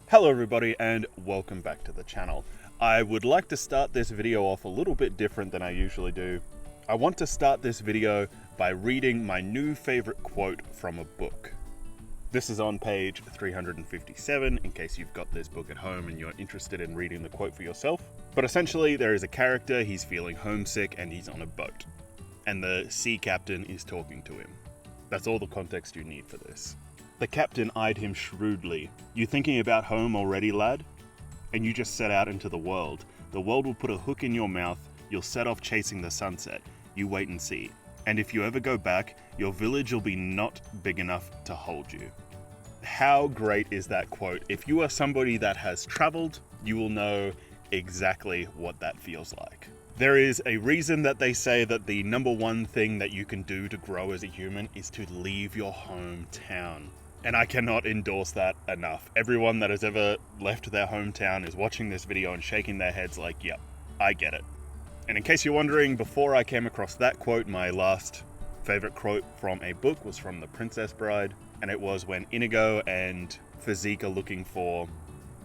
Hello everybody and welcome back to the channel. I would like to start this video off a little bit different than I usually do. I want to start this video by reading my new favorite quote from a book. This is on page 357 in case you've got this book at home and you're interested in reading the quote for yourself. But essentially there is a character, he's feeling homesick and he's on a boat. And the sea captain is talking to him. That's all the context you need for this. The captain eyed him shrewdly. "You thinking about home already, lad? And you just set out into the world. The world will put a hook in your mouth, you'll set off chasing the sunset. You wait and see. And if you ever go back, your village will be not big enough to hold you." How great is that quote? If you are somebody that has traveled, you will know exactly what that feels like. There is a reason that they say that the number one thing that you can do to grow as a human is to leave your hometown. And I cannot endorse that enough. Everyone that has ever left their hometown is watching this video and shaking their heads like, yep, I get it. And in case you're wondering, before I came across that quote, my last favorite quote from a book was from The Princess Bride. And it was when Inigo and Physique are looking for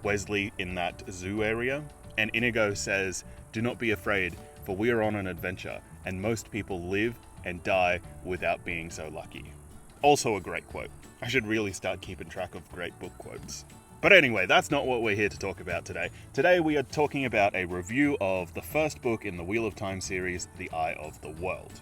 Wesley in that zoo area. And Inigo says, "Do not be afraid, for we are on an adventure, and most people live and die without being so lucky." Also a great quote. I should really start keeping track of great book quotes. But anyway, that's not what we're here to talk about today. Today we are talking about a review of the first book in the Wheel of Time series, The Eye of the World.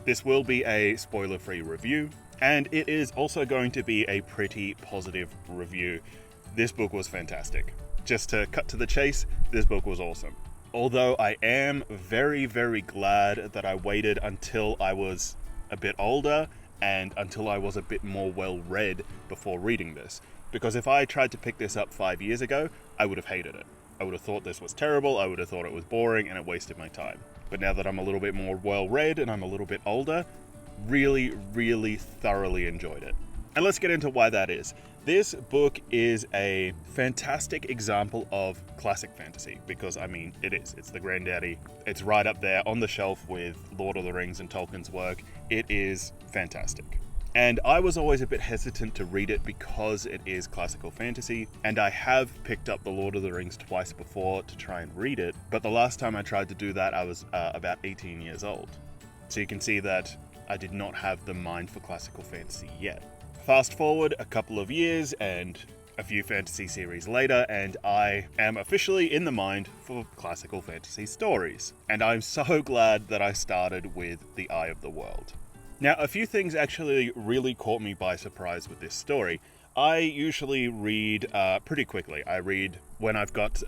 This will be a spoiler-free review, and it is also going to be a pretty positive review. This book was fantastic. Just to cut to the chase, this book was awesome. Although I am very, very glad that I waited until I was a bit older and until I was a bit more well-read before reading this. Because if I tried to pick this up 5 years ago, I would have hated it. I would have thought this was terrible, I would have thought it was boring, and it wasted my time. But now that I'm a little bit more well-read and I'm a little bit older, really, really thoroughly enjoyed it. And let's get into why that is. This book is a fantastic example of classic fantasy, because, I mean, it is. It's the granddaddy. It's right up there on the shelf with Lord of the Rings and Tolkien's work. It is fantastic. And I was always a bit hesitant to read it because it is classical fantasy, and I have picked up the Lord of the Rings twice before to try and read it, but the last time I tried to do that, I was about 18 years old. So you can see that I did not have the mind for classical fantasy yet. Fast forward a couple of years and a few fantasy series later, and I am officially in the mind for classical fantasy stories. And I'm so glad that I started with The Eye of the World. Now, a few things actually really caught me by surprise with this story. I usually read pretty quickly. I read when I've got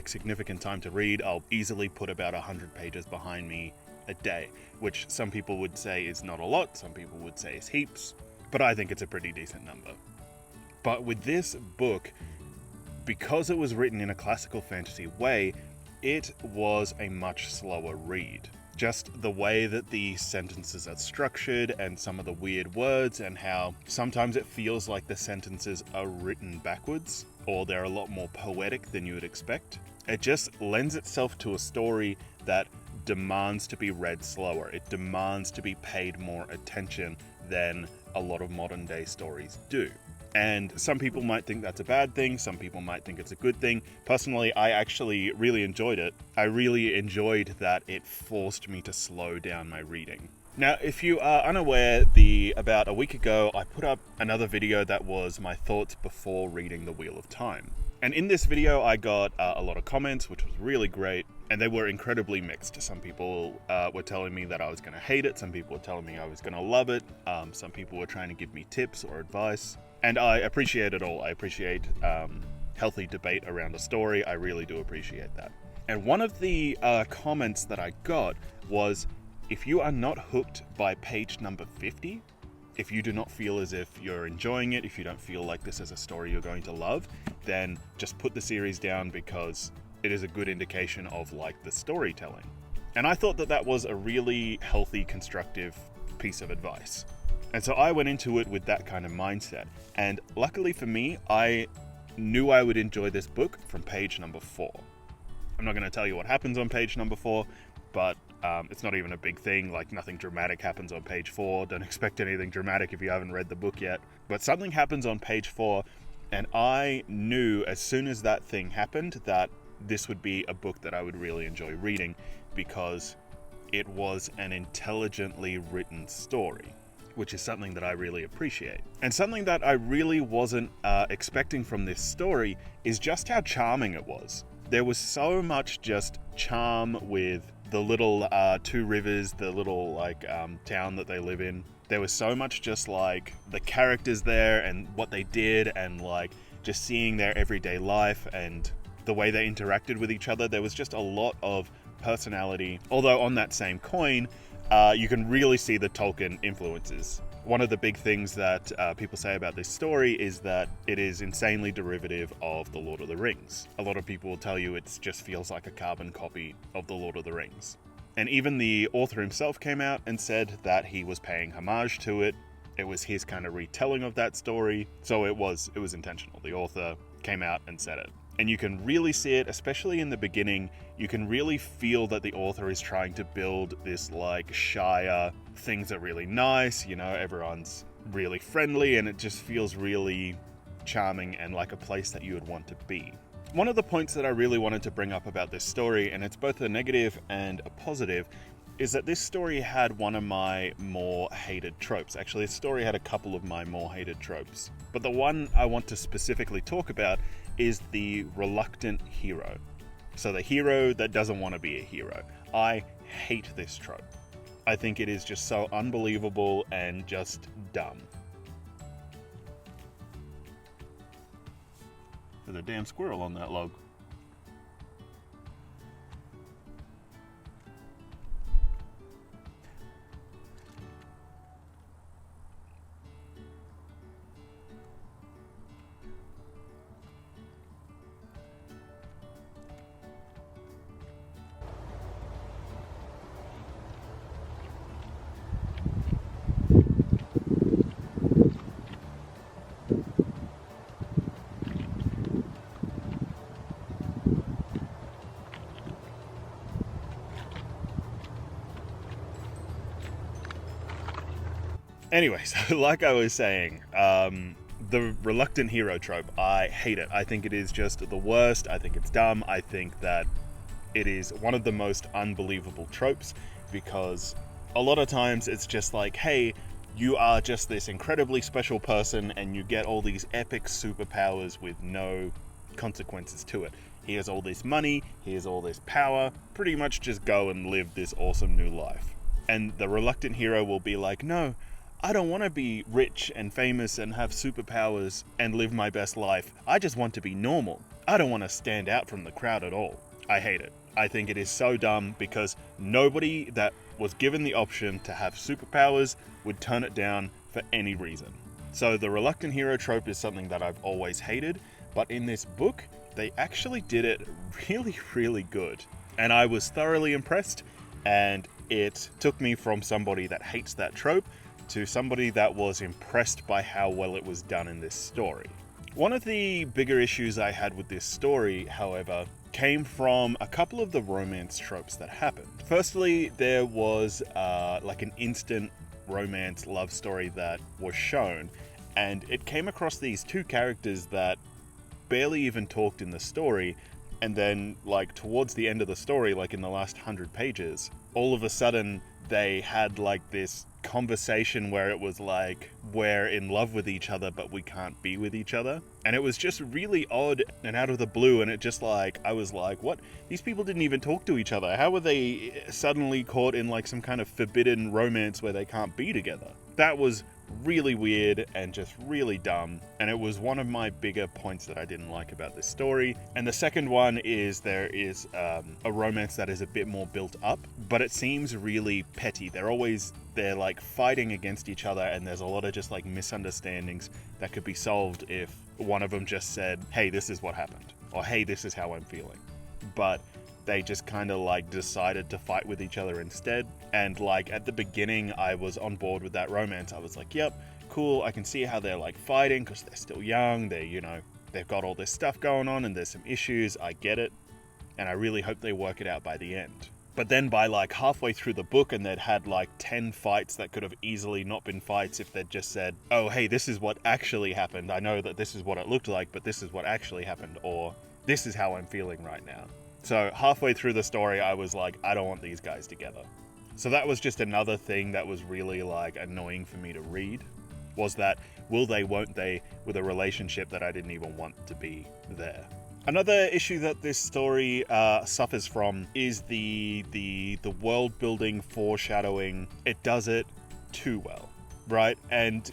significant time to read. I'll easily put about 100 pages behind me a day, which some people would say is not a lot, some people would say is heaps. But I think it's a pretty decent number. But with this book, because it was written in a classical fantasy way, it was a much slower read. Just the way that the sentences are structured and some of the weird words and how sometimes it feels like the sentences are written backwards or they're a lot more poetic than you would expect. It just lends itself to a story that demands to be read slower. It demands to be paid more attention than a lot of modern day stories do. And some people might think that's a bad thing, some people might think it's a good thing. Personally, I actually really enjoyed it. I really enjoyed that it forced me to slow down my reading. Now, if you are unaware, about a week ago, I put up another video that was my thoughts before reading The Wheel of Time. And in this video, I got a lot of comments, which was really great, and they were incredibly mixed. Some people were telling me that I was going to hate it, some people were telling me I was going to love it, some people were trying to give me tips or advice, and I appreciate it all. I appreciate healthy debate around a story. I really do appreciate that. And one of the comments that I got was, if you are not hooked by page number 50, if you do not feel as if you're enjoying it, if you don't feel like this is a story you're going to love, then just put the series down because it is a good indication of the storytelling. And I thought that that was a really healthy, constructive piece of advice. And so I went into it with that kind of mindset. And luckily for me, I knew I would enjoy this book from page number 4. I'm not going to tell you what happens on page number 4, but it's not even a big thing. Nothing dramatic happens on page 4. Don't expect anything dramatic if you haven't read the book yet. But something happens on page 4 And I knew as soon as that thing happened that this would be a book that I would really enjoy reading, because it was an intelligently written story, which is something that I really appreciate. And something that I really wasn't expecting from this story is just how charming it was. There was so much just charm with the little two rivers, the little town that they live in. There was so much just like the characters there and what they did, and like just seeing their everyday life and the way they interacted with each other. There was just a lot of personality. Although on that same coin, you can really see the Tolkien influences. One of the big things that people say about this story is that it is insanely derivative of The Lord of the Rings. A lot of people will tell you it just feels like a carbon copy of The Lord of the Rings. And even the author himself came out and said that he was paying homage to it. It was his kind of retelling of that story. So it was intentional. The author came out and said it. And you can really see it, especially in the beginning. You can really feel that the author is trying to build this like Shire. Things are really nice, you know, everyone's really friendly, and it just feels really charming and like a place that you would want to be. One of the points that I really wanted to bring up about this story, and it's both a negative and a positive, is that this story had one of my more hated tropes. Actually, this story had a couple of my more hated tropes. But the one I want to specifically talk about is the reluctant hero. So the hero that doesn't want to be a hero. I hate this trope. I think it is just so unbelievable and just dumb. There's a damn squirrel on that log. Anyway, so like I was saying, the reluctant hero trope, I hate it. I think it is just the worst. I think it's dumb. I think that it is one of the most unbelievable tropes, because a lot of times it's just like, hey, you are just this incredibly special person and you get all these epic superpowers with no consequences to it. He has all this money, he has all this power, pretty much just go and live this awesome new life. And the reluctant hero will be like, no, I don't want to be rich and famous and have superpowers and live my best life. I just want to be normal. I don't want to stand out from the crowd at all. I hate it. I think it is so dumb, because nobody that was given the option to have superpowers would turn it down for any reason. So the reluctant hero trope is something that I've always hated, but in this book, they actually did it really, really good. And I was thoroughly impressed, and it took me from somebody that hates that trope to somebody that was impressed by how well it was done in this story. One of the bigger issues I had with this story, however, came from a couple of the romance tropes that happened. Firstly, there was like an instant romance love story that was shown, and it came across these two characters that barely even talked in the story, and then like towards the end of the story, like in the last 100 pages, all of a sudden they had like this conversation where it was like, we're in love with each other but we can't be with each other. And it was just really odd and out of the blue, and it just like, I was like, what? These people didn't even talk to each other. How were they suddenly caught in like some kind of forbidden romance where they can't be together? That was really weird and just really dumb, and it was one of my bigger points that I didn't like about this story. And the second one is there is a romance that is a bit more built up, but it seems really petty. They're like fighting against each other, and there's a lot of just like misunderstandings that could be solved if one of them just said, hey, this is what happened, or hey, this is how I'm feeling. But they just kind of like decided to fight with each other instead. And like at the beginning, I was on board with that romance. I was like, yep, cool. I can see how they're like fighting because they're still young. They've got all this stuff going on and there's some issues. I get it. And I really hope they work it out by the end. But then by like halfway through the book, and they'd had like 10 fights that could have easily not been fights if they'd just said, oh, hey, this is what actually happened. I know that this is what it looked like, but this is what actually happened, or this is how I'm feeling right now. So halfway through the story, I was like, I don't want these guys together. So that was just another thing that was really like annoying for me to read, was that will they, won't they, with a relationship that I didn't even want to be there. Another issue that this story suffers from is the world building, foreshadowing. It does it too well, right? And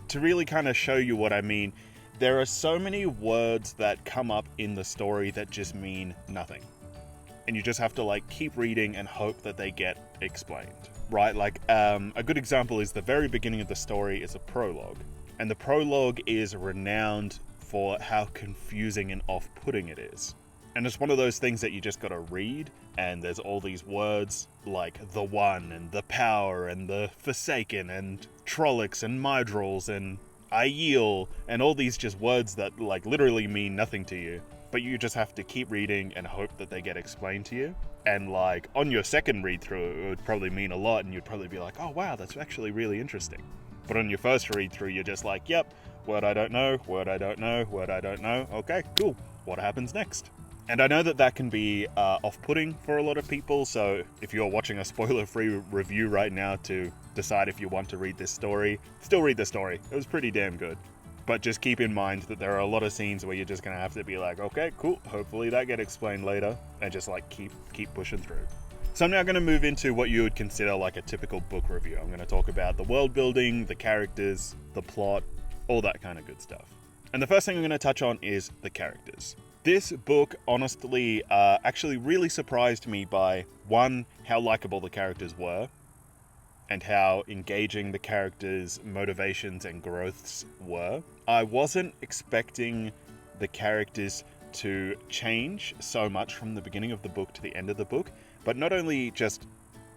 to really kind of show you what I mean, there are so many words that come up in the story that just mean nothing. And you just have to like keep reading and hope that they get explained, right? Like a good example is the very beginning of the story is a prologue. And the prologue is renowned for how confusing and off-putting it is. And it's one of those things that you just gotta read, and there's all these words like the One, and the Power, and the Forsaken, and Trollocs, and Myrdrils, and Aiel, and all these just words that like literally mean nothing to you. But you just have to keep reading and hope that they get explained to you. And like on your second read through, it would probably mean a lot, and you'd probably be like, oh wow, that's actually really interesting. But on your first read through, you're just like, yep, word I don't know, word I don't know, word I don't know. Okay, cool. What happens next? And I know that that can be off-putting for a lot of people, so if you're watching a spoiler-free review right now to decide if you want to read this story, still read the story. It was pretty damn good. But just keep in mind that there are a lot of scenes where you're just going to have to be like, okay, cool, hopefully that gets explained later, and just like keep pushing through. So I'm now going to move into what you would consider like a typical book review. I'm going to talk about the world building, the characters, the plot, all that kind of good stuff. And the first thing I'm going to touch on is the characters. This book, honestly, actually really surprised me by, one, how likable the characters were, and how engaging the characters' motivations and growths were. I wasn't expecting the characters to change so much from the beginning of the book to the end of the book, but not only just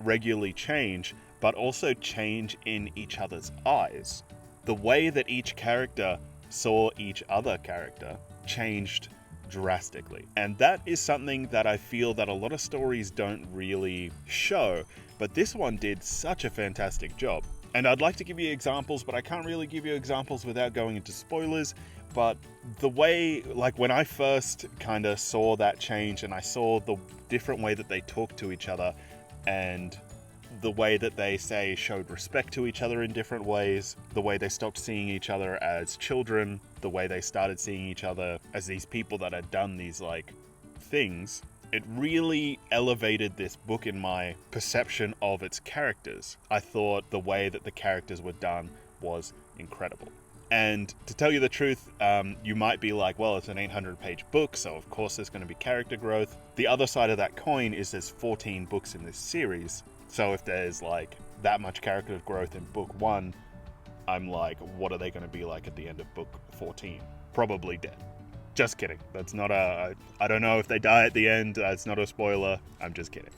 regularly change, but also change in each other's eyes. The way that each character saw each other character changed drastically. And that is something that I feel that a lot of stories don't really show, but this one did such a fantastic job. And I'd like to give you examples, but I can't really give you examples without going into spoilers. But the way, like when I first kind of saw that change and I saw the different way that they talked to each other and the way that they showed respect to each other in different ways, the way they stopped seeing each other as children, the way they started seeing each other as these people that had done these like things, it really elevated this book in my perception of its characters. I thought the way that the characters were done was incredible. And to tell you the truth, you might be like, well, it's an 800-page book, so of course there's going to be character growth. The other side of that coin is there's 14 books in this series. So if there's like that much character growth in book 1, I'm like, what are they going to be like at the end of book 14? Probably dead. Just kidding. That's not I don't know if they die at the end. It's not a spoiler. I'm just kidding.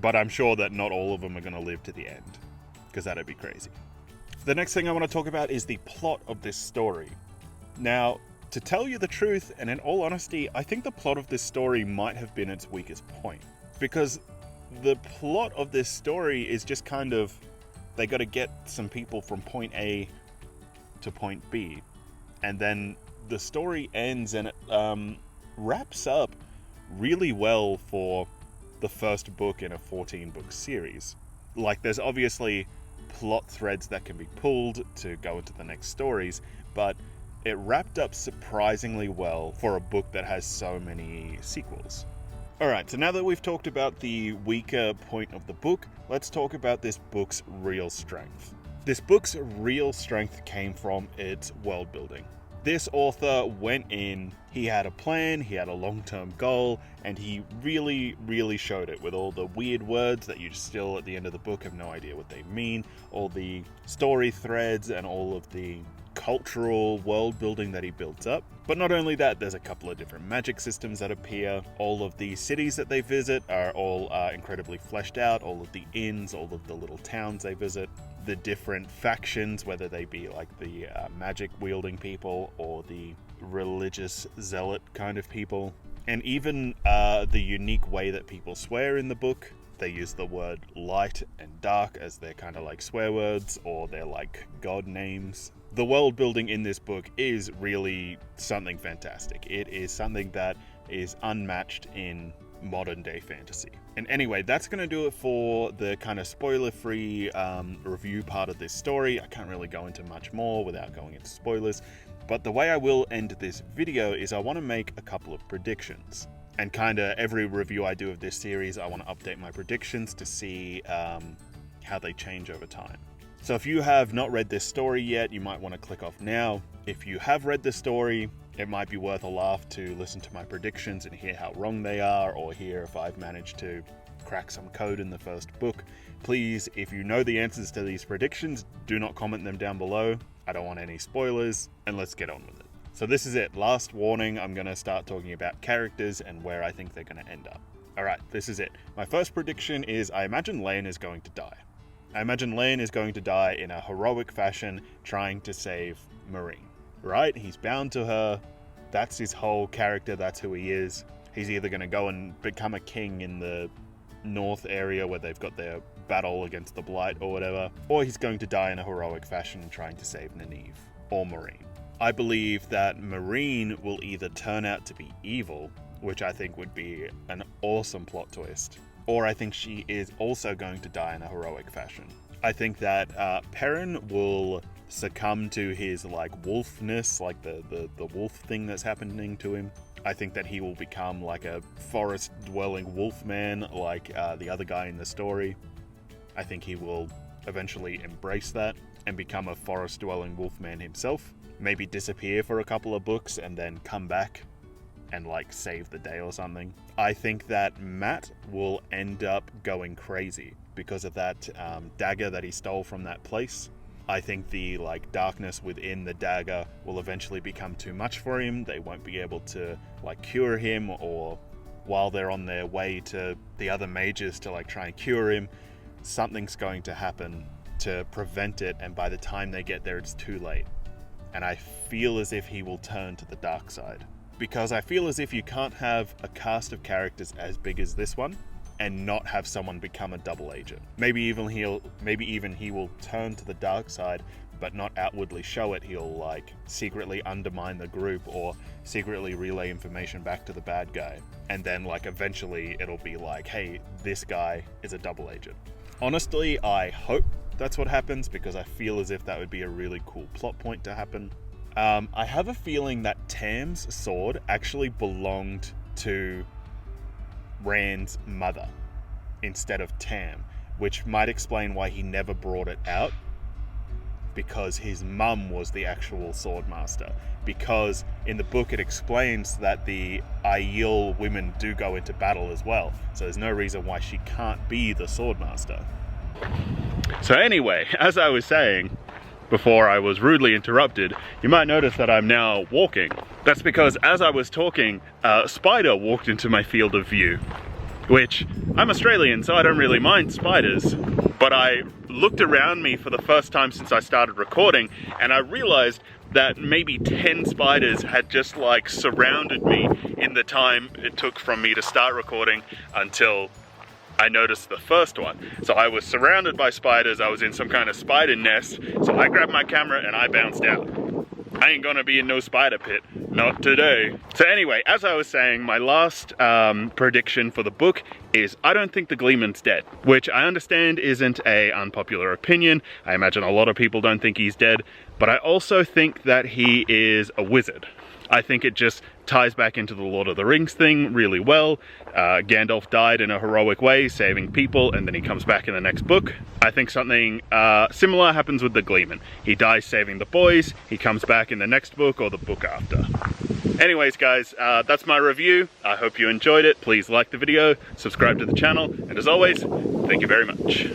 But I'm sure that not all of them are going to live to the end, because that'd be crazy. The next thing I want to talk about is the plot of this story. Now, to tell you the truth, and in all honesty, I think the plot of this story might have been its weakest point. Because the plot of this story is just kind of, they got to get some people from point A to point B. And then the story ends and it wraps up really well for the first book in a 14-book series. Like, there's obviously plot threads that can be pulled to go into the next stories, but it wrapped up surprisingly well for a book that has so many sequels. Alright, so now that we've talked about the weaker point of the book, let's talk about this book's real strength. This book's real strength came from its world building. This author went in, he had a plan, he had a long-term goal, and he really, really showed it with all the weird words that you still at the end of the book have no idea what they mean, all the story threads and all of the cultural world building that he built up. But not only that, there's a couple of different magic systems that appear. All of the cities that they visit are all incredibly fleshed out, all of the inns, all of the little towns they visit. The different factions, whether they be like the magic wielding people or the religious zealot kind of people, and even the unique way that people swear in the book. They use the word light and dark as their kind of like swear words, or they're like god names. The world building in this book is really something fantastic. It is something that is unmatched in modern day fantasy. And anyway, that's going to do it for the kind of spoiler-free review part of this story. I can't really go into much more without going into spoilers, but the way I will end this video is I want to make a couple of predictions. And kind of every review I do of this series, I want to update my predictions to see how they change over time. So if you have not read this story yet, you might want to click off now. If you have read the story, it might be worth a laugh to listen to my predictions and hear how wrong they are, or hear if I've managed to crack some code in the first book. Please, if you know the answers to these predictions, do not comment them down below. I don't want any spoilers, and let's get on with it. So this is it. Last warning, I'm going to start talking about characters and where I think they're going to end up. Alright, this is it. My first prediction is I imagine Lane is going to die. I imagine Lane is going to die in a heroic fashion trying to save Marine. Right? He's bound to her. That's his whole character. That's who he is. He's either going to go and become a king in the north area where they've got their battle against the Blight or whatever, or he's going to die in a heroic fashion trying to save Nynaeve or Marine. I believe that Marine will either turn out to be evil, which I think would be an awesome plot twist, or I think she is also going to die in a heroic fashion. I think that Perrin will succumb to his like wolfness, like the wolf thing that's happening to him. I think that he will become like a forest-dwelling wolf man like the other guy in the story. I think he will eventually embrace that and become a forest-dwelling wolf man himself. Maybe disappear for a couple of books and then come back and like save the day or something. I think that Matt will end up going crazy because of that dagger that he stole from that place. I think the like darkness within the dagger will eventually become too much for him. They won't be able to like cure him, or while they're on their way to the other mages to like try and cure him, something's going to happen to prevent it, and by the time they get there it's too late. And I feel as if he will turn to the dark side, because I feel as if you can't have a cast of characters as big as this one and not have someone become a double agent. Maybe even he will turn to the dark side, but not outwardly show it. He'll like secretly undermine the group or secretly relay information back to the bad guy. And then like eventually it'll be like, hey, this guy is a double agent. Honestly, I hope that's what happens, because I feel as if that would be a really cool plot point to happen. I have a feeling that Tam's sword actually belonged to Rand's mother instead of Tam, which might explain why he never brought it out, because his mum was the actual swordmaster. Because in the book it explains that the Aiel women do go into battle as well, so there's no reason why she can't be the swordmaster. So anyway, as I was saying before I was rudely interrupted, you might notice that I'm now walking. That's because as I was talking, a spider walked into my field of view, which I'm Australian, so I don't really mind spiders. But I looked around me for the first time since I started recording, and I realized that maybe 10 spiders had just like surrounded me in the time it took from me to start recording until I noticed the first one. So I was surrounded by spiders, I was in some kind of spider nest, so I grabbed my camera and I bounced out. I ain't gonna be in no spider pit, not today. So anyway, as I was saying, my last prediction for the book is I don't think the Gleeman's dead, which I understand isn't an unpopular opinion. I imagine a lot of people don't think he's dead, but I also think that he is a wizard. I think it just ties back into the Lord of the Rings thing really well. Gandalf died in a heroic way, saving people, and then he comes back in the next book. I think something similar happens with the Gleeman. He dies saving the boys, he comes back in the next book or the book after. Anyways guys, that's my review. I hope you enjoyed it. Please like the video, subscribe to the channel, and as always, thank you very much.